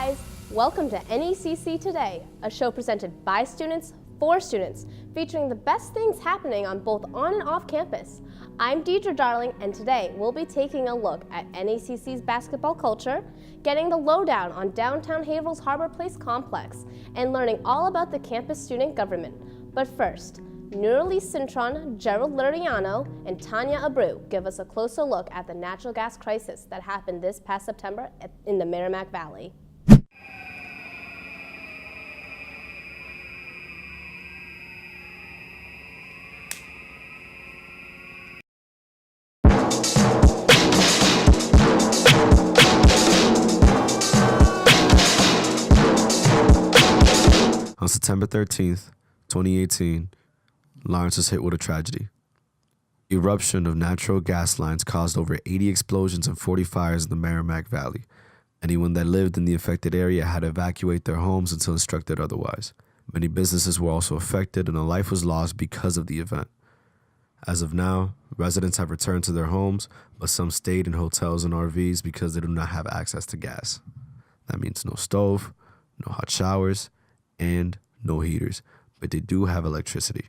guys, welcome to NECC Today, a show presented by students for students, featuring the best things happening on both on and off campus. I'm Deidre Darling, and today we'll be taking a look at NECC's basketball culture, getting the lowdown on downtown Haverhill's Harbor Place complex, and learning all about the campus student government. But first, Nurali Cintron, Gerald Luriano, and Tanya Abreu give us a closer look at the natural gas crisis that happened this past September in the Merrimack Valley. On September 13th, 2018, Lawrence was hit with a tragedy. Eruption of natural gas lines caused over 80 explosions and 40 fires in the Merrimack Valley. Anyone that lived in the affected area had to evacuate their homes until instructed otherwise. Many businesses were also affected and a life was lost because of the event. As of now, residents have returned to their homes, but some stayed in hotels and RVs because they do not have access to gas. That means no stove, no hot showers, and no heaters, but they do have electricity.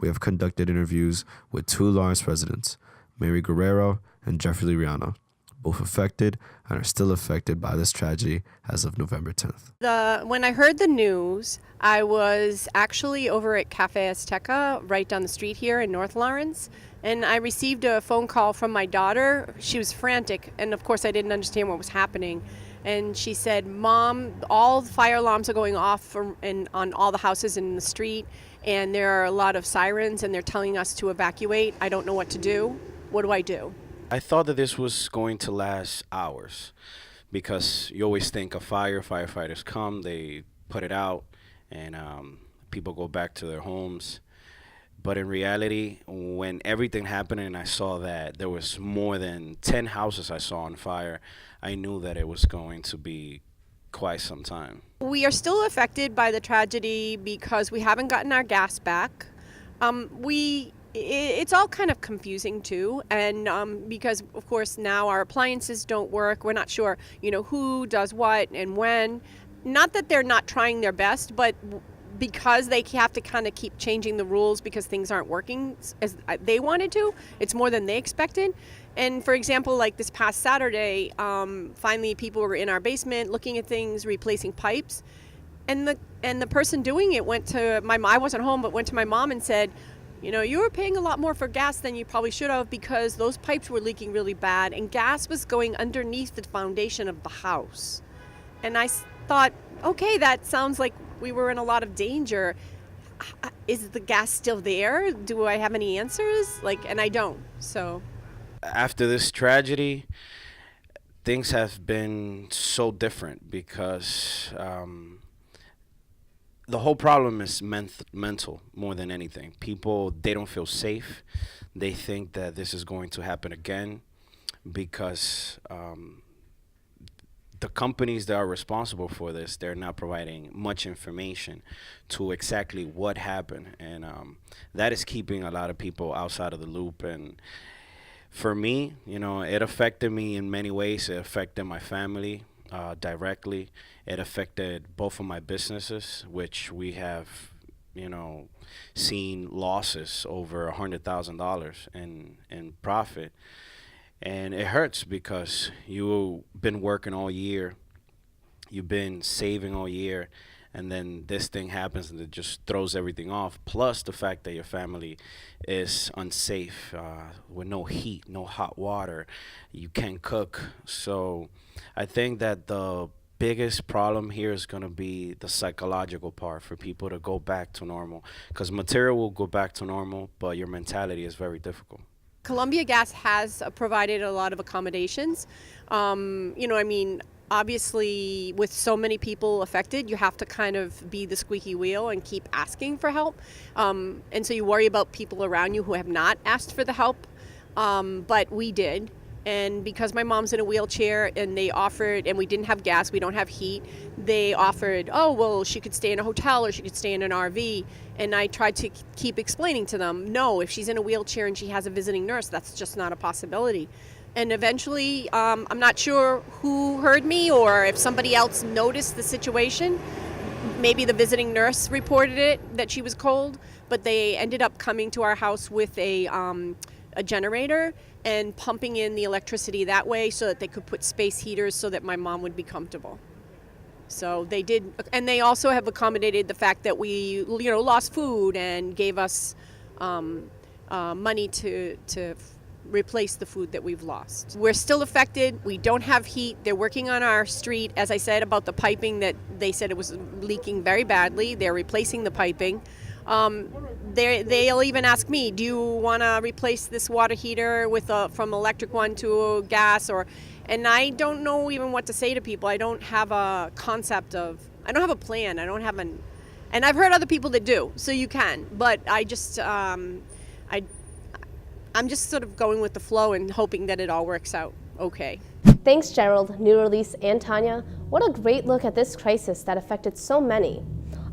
We have conducted interviews with two Lawrence residents, Mary Guerrero and Jeffrey Luriano, both affected and are still affected by this tragedy as of November 10th. When I heard the news, I was actually over at Cafe Azteca right down the street here in North Lawrence, and I received a phone call from my daughter. She was frantic, and of course I didn't understand what was happening. And she said, "Mom, all the fire alarms are going off on all the houses in the street, and there are a lot of sirens, and they're telling us to evacuate. I don't know what to do. What do I do?" I thought that this was going to last hours because you always think a fire, firefighters come, they put it out, and people go back to their homes. But in reality, when everything happened and I saw that there was more than 10 houses I saw on fire, I knew that it was going to be quite some time. We are still affected by the tragedy because we haven't gotten our gas back. It's all kind of confusing too, and because of course now our appliances don't work. We're not sure, who does what and when. Not that they're not trying their best, but because they have to kind of keep changing the rules because things aren't working as they wanted to. It's more than they expected. And for example, like this past Saturday, finally people were in our basement looking at things, replacing pipes. And the person doing it went to I wasn't home, but went to my mom and said, you were paying a lot more for gas than you probably should have because those pipes were leaking really bad and gas was going underneath the foundation of the house. And I thought, okay, that sounds like we were in a lot of danger. Is the gas still there? Do I have any answers? And I don't. So after this tragedy, things have been so different because the whole problem is mental more than anything. People, they don't feel safe. They think that this is going to happen again because the companies that are responsible for this, they're not providing much information to exactly what happened. And that is keeping a lot of people outside of the loop. And for me, it affected me in many ways. It affected my family directly. It affected both of my businesses, which we have, seen losses over $100,000 in profit. And it hurts because you've been working all year, you've been saving all year, and then this thing happens and it just throws everything off. Plus the fact that your family is unsafe with no heat, no hot water, you can't cook. So I think that the biggest problem here is going to be the psychological part for people to go back to normal, because material will go back to normal, but your mentality is very difficult. Columbia Gas has provided a lot of accommodations. Obviously, with so many people affected, you have to kind of be the squeaky wheel and keep asking for help. And so you worry about people around you who have not asked for the help, but we did. And because my mom's in a wheelchair and they offered, and we didn't have gas, we don't have heat, they offered, she could stay in a hotel or she could stay in an RV. And I tried to keep explaining to them, no, if she's in a wheelchair and she has a visiting nurse, that's just not a possibility. And eventually, I'm not sure who heard me or if somebody else noticed the situation. Maybe the visiting nurse reported it, that she was cold, but they ended up coming to our house with a generator and pumping in the electricity that way so that they could put space heaters so that my mom would be comfortable. So they did, and they also have accommodated the fact that we, lost food and gave us money to replace the food that we've lost. We're still affected. We don't have heat. They're working on our street. As I said about the piping, that they said it was leaking very badly. They're replacing the piping. They'll even ask me, do you want to replace this water heater from electric one to gas? And I don't know even what to say to people. I don't have a concept I don't have a plan. And I've heard other people that do, so you can. But I just, I'm just sort of going with the flow and hoping that it all works out okay. Thanks, Gerald, New Release, and Tanya. What a great look at this crisis that affected so many.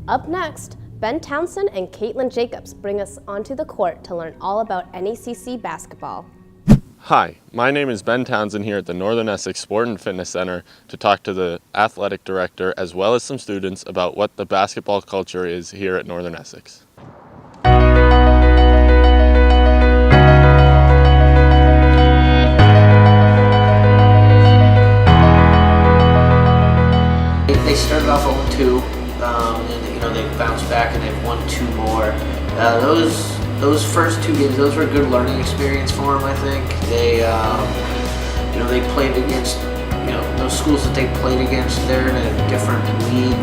Up next, Ben Townsend and Caitlin Jacobs bring us onto the court to learn all about NECC basketball. Hi, my name is Ben Townsend here at the Northern Essex Sport and Fitness Center to talk to the athletic director as well as some students about what the basketball culture is here at Northern Essex. They started off 0-2, and they bounced back and they've won 2 more. Those first 2 games, those were a good learning experience for them. I think they played against those schools that they played against. They're in a different league.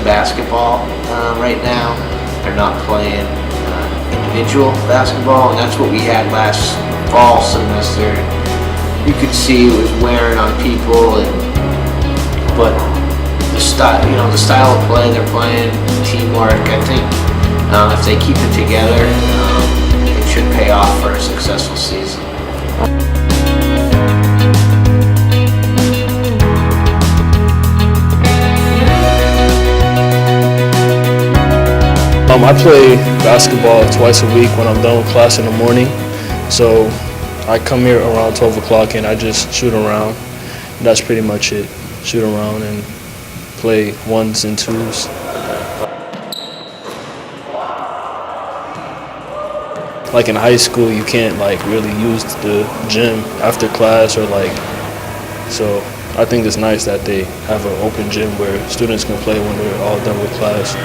Basketball right now. They're not playing individual basketball, and that's what we had last fall semester. You could see it was wearing on people, but the style of play they're playing, teamwork. I think if they keep it together, it should pay off for a successful season. I play basketball twice a week when I'm done with class in the morning. So I come here around 12 o'clock and I just shoot around. That's pretty much it. Shoot around and play 1s and 2s. Like in high school, you can't really use the gym after class so I think it's nice that they have an open gym where students can play when they're all done with class.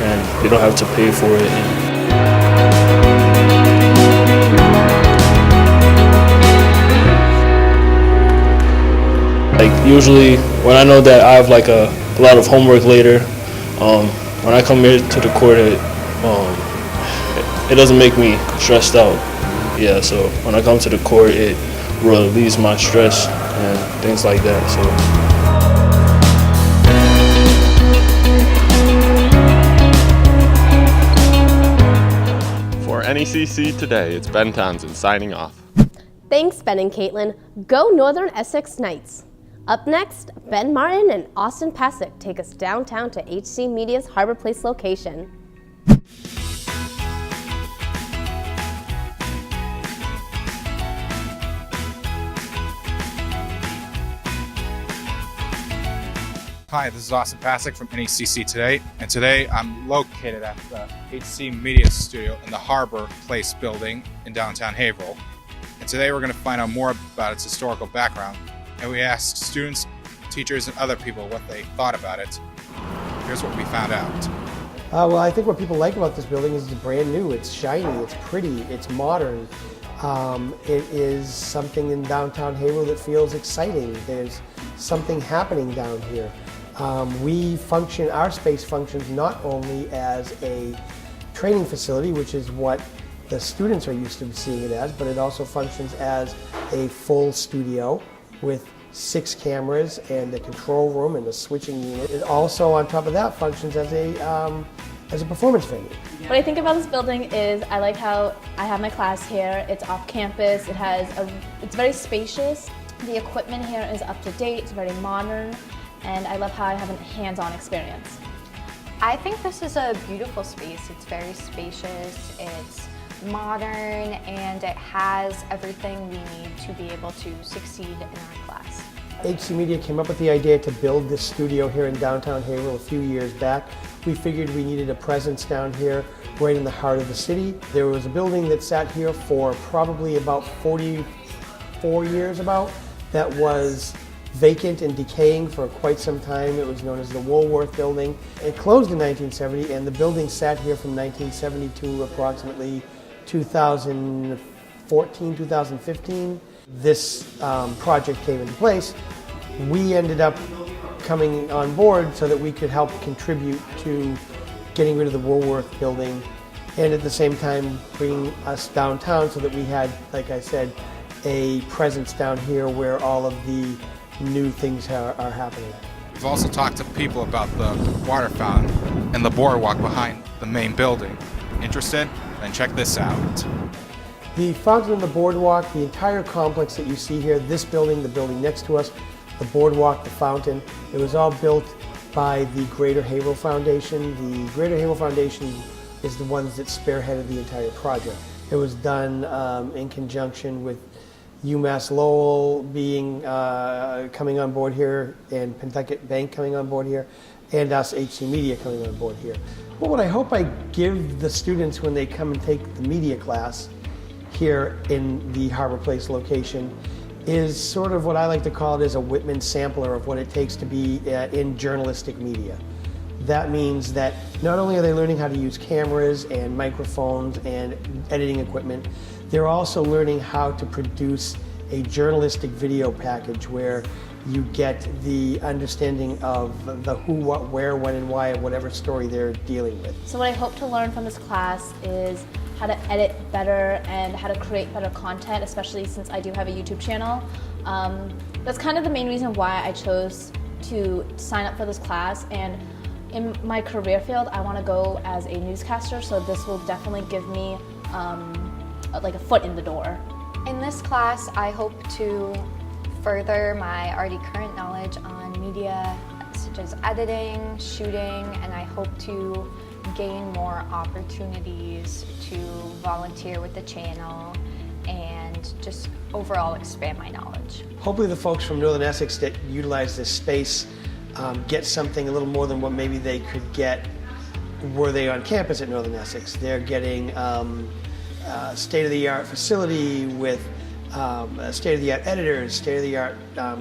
And you don't have to pay for it. Usually when I know that I have a lot of homework later, when I come here to the court, it doesn't make me stressed out. Yeah, so when I come to the court, it relieves my stress and things like that. So. NECC Today, it's Ben Townsend signing off. Thanks, Ben and Caitlin. Go Northern Essex Knights. Up next, Ben Martin and Austin Pasick take us downtown to HC Media's Harbor Place location. Hi, this is Austin Pasick from NECC Today, and today I'm located at the HC Media Studio in the Harbor Place building in downtown Haverhill. And today we're going to find out more about its historical background, and we asked students, teachers, and other people what they thought about it. Here's what we found out. Well, I think what people like about this building is it's brand new, it's shiny, it's pretty, it's modern. It is something in downtown Haverhill that feels exciting. There's something happening down here. Our space functions not only as a training facility, which is what the students are used to seeing it as, but it also functions as a full studio with 6 cameras and a control room and a switching unit. It also, on top of that, functions as a performance venue. What I think about this building is I like how I have my class here. It's off campus. It's very spacious. The equipment here is up to date, it's very modern, and I love how I have a hands-on experience. I think this is a beautiful space. It's very spacious, it's modern, and it has everything we need to be able to succeed in our class. HC Media came up with the idea to build this studio here in downtown Haverhill a few years back. We figured we needed a presence down here right in the heart of the city. There was a building that sat here for probably about 44 years that was vacant and decaying for quite some time. It was known as the Woolworth Building. It closed in 1970, and the building sat here from 1970 to approximately 2014, 2015. This project came into place. We ended up coming on board so that we could help contribute to getting rid of the Woolworth Building, and at the same time bringing us downtown so that we had, like I said, a presence down here where all of the new things are happening. We've also talked to people about the water fountain and the boardwalk behind the main building. Interested? Then check this out. The fountain and the boardwalk, the entire complex that you see here, this building, the building next to us, the boardwalk, the fountain, it was all built by the Greater Haverhill Foundation. The Greater Haverhill Foundation is the ones that spearheaded the entire project. It was done in conjunction with UMass Lowell coming on board here, and Pentucket Bank coming on board here, and us HC Media coming on board here. Well, what I hope I give the students when they come and take the media class here in the Harbor Place location is sort of what I like to call it as a Whitman sampler of what it takes to be in journalistic media. That means that not only are they learning how to use cameras and microphones and editing equipment, they're also learning how to produce a journalistic video package where you get the understanding of the who, what, where, when, and why of whatever story they're dealing with. So what I hope to learn from this class is how to edit better and how to create better content, especially since I do have a YouTube channel. That's kind of the main reason why I chose to sign up for this class. And in my career field, I want to go as a newscaster, so this will definitely give me like a foot in the door. In this class, I hope to further my already current knowledge on media, such as editing, shooting, and I hope to gain more opportunities to volunteer with the channel and just overall expand my knowledge. Hopefully the folks from Northern Essex that utilize this space get something a little more than what maybe they could get were they on campus at Northern Essex. They're getting state-of-the-art facility with state-of-the-art editors, state-of-the-art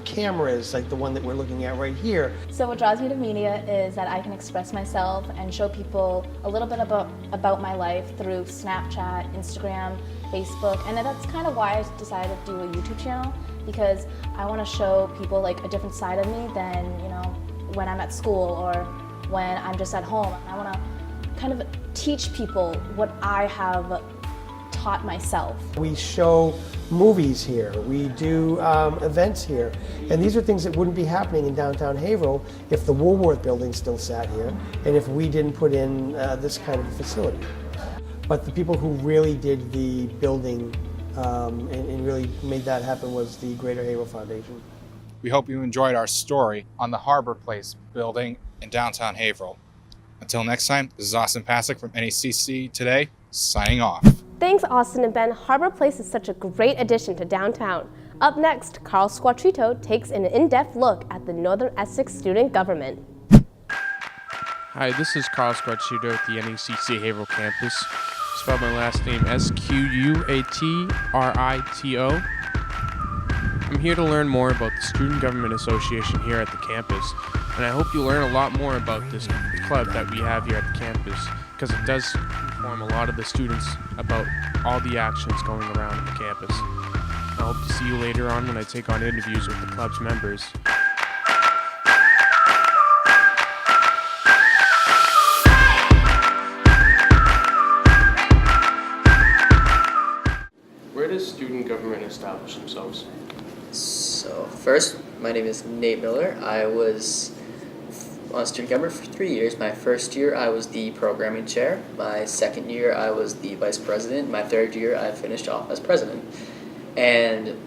cameras like the one that we're looking at right here. So what draws me to media is that I can express myself and show people a little bit about my life through Snapchat, Instagram, Facebook, and that's kind of why I decided to do a YouTube channel, because I want to show people like a different side of me than, you know, when I'm at school or when I'm just at home. I want to kind of teach people what I have taught myself. We show movies here, we do events here, and these are things that wouldn't be happening in downtown Haverhill if the Woolworth Building still sat here and if we didn't put in this kind of a facility. But the people who really did the building and really made that happen was the Greater Haverhill Foundation. We hope you enjoyed our story on the Harbor Place building in downtown Haverhill. Until next time, this is Austin Pasek from NECC Today, signing off. Thanks, Austin and Ben. Harbor Place is such a great addition to downtown. Up next, Carl Squattrito takes an in-depth look at the Northern Essex student government. Hi, this is Carl Squattrito at the NECC Haverhill campus. Spell my last name S-Q-U-A-T-R-I-T-O. I'm here to learn more about the Student Government Association here at the campus, and I hope you learn a lot more about this club that we have here at the campus, because it does inform a lot of the students about all the actions going around the campus. I hope to see you later on when I take on interviews with the club's members. Where does student government establish themselves? So first, my name is Nate Miller. I was on student government for 3 years. My first year I was the programming chair. My second year I was the vice president. My third year I finished off as president. And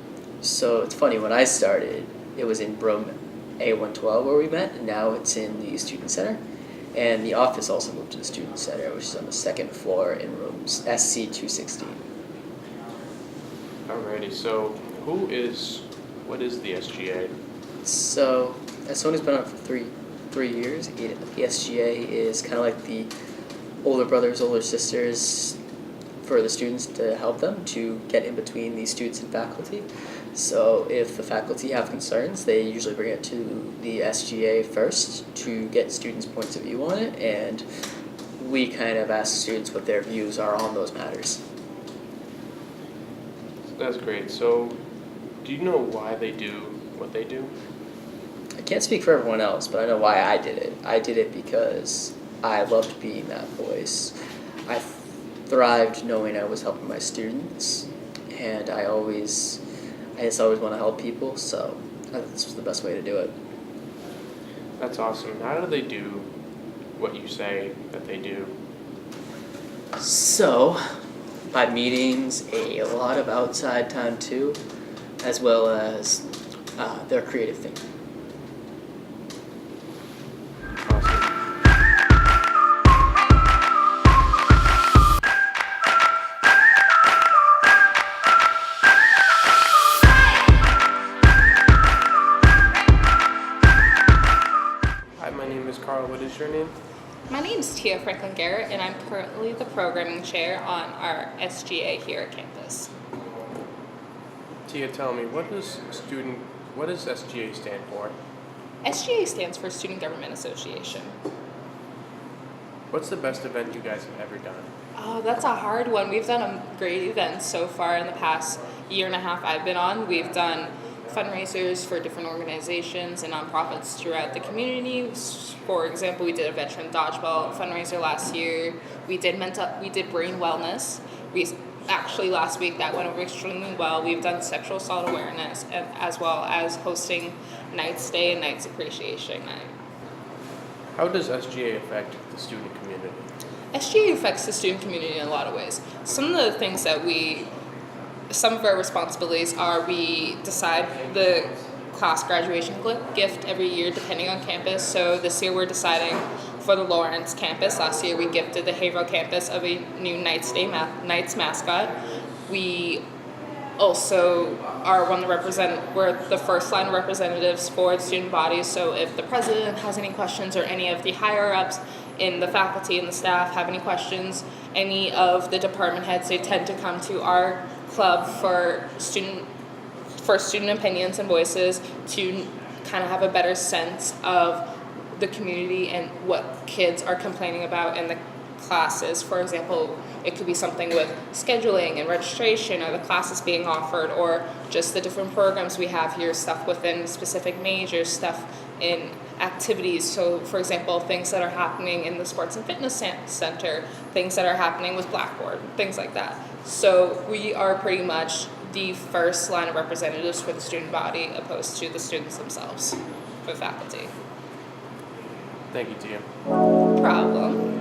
So it's funny, when I started, it was in room A112 where we met, and now it's in the Student Center. And the office also moved to the Student Center, which is on the second floor in rooms SC216. Alrighty, so what is the SGA? So, as someone who's been on it for three years, the SGA is kind of like the older brothers, older sisters for the students to help them to get in between the students and faculty. So if the faculty have concerns, they usually bring it to the SGA first to get students' points of view on it, and we kind of ask students what their views are on those matters. That's great. So, do you know why they do what they do? I can't speak for everyone else, but I know why I did it. I did it because I loved being that voice. I thrived knowing I was helping my students, and I just always want to help people, so this was the best way to do it. That's awesome. How do they do what you say that they do? So, by meetings, a lot of outside time too, as well as their creative thinking. Hi, my name is Carl. What is your name? My name is Tia Franklin Garrett, and I'm currently the programming chair on our SGA here at campus. Tia, tell me, what does SGA stand for? SGA stands for Student Government Association. What's the best event you guys have ever done? Oh, that's a hard one. We've done great events so far in the past year and a half I've been on. We've done fundraisers for different organizations and nonprofits throughout the community. For example, we did a veteran dodgeball fundraiser last year. We did brain wellness. Actually, last week that went over extremely well. We've done sexual assault awareness, as well as hosting Nights Day and Nights Appreciation Night. How does SGA affect the student community? SGA affects the student community in a lot of ways. Some of the things that some of our responsibilities are we decide the class graduation gift every year depending on campus. So this year we're deciding for the Lawrence campus. Last year we gifted the Haverhill campus of a new Knights mascot. We also are we're the first line of representatives for the student bodies. So if the president has any questions or any of the higher ups in the faculty and the staff have any questions, any of the department heads, they tend to come to our club for student opinions and voices to kind of have a better sense of the community and what kids are complaining about in the classes. For example, it could be something with scheduling and registration, or the classes being offered, or just the different programs we have here, stuff within specific majors, stuff in activities. So for example, things that are happening in the sports and fitness center, things that are happening with Blackboard, things like that. So we are pretty much the first line of representatives for the student body, opposed to the students themselves, for faculty. Thank you, Tia. Problem.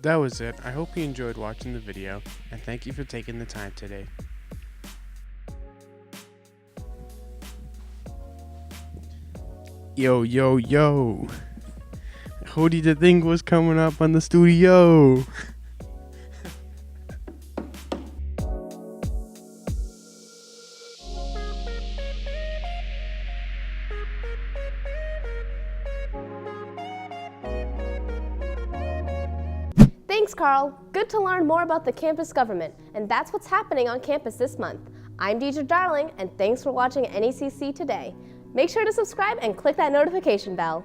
That was it. I hope you enjoyed watching the video, and thank you for taking the time today. Yo, yo, yo. Who did you think was coming up on the studio? Thanks, Carl. Good to learn more about the campus government, and that's what's happening on campus this month. I'm Deidre Darling, and thanks for watching NECC Today. Make sure to subscribe and click that notification bell.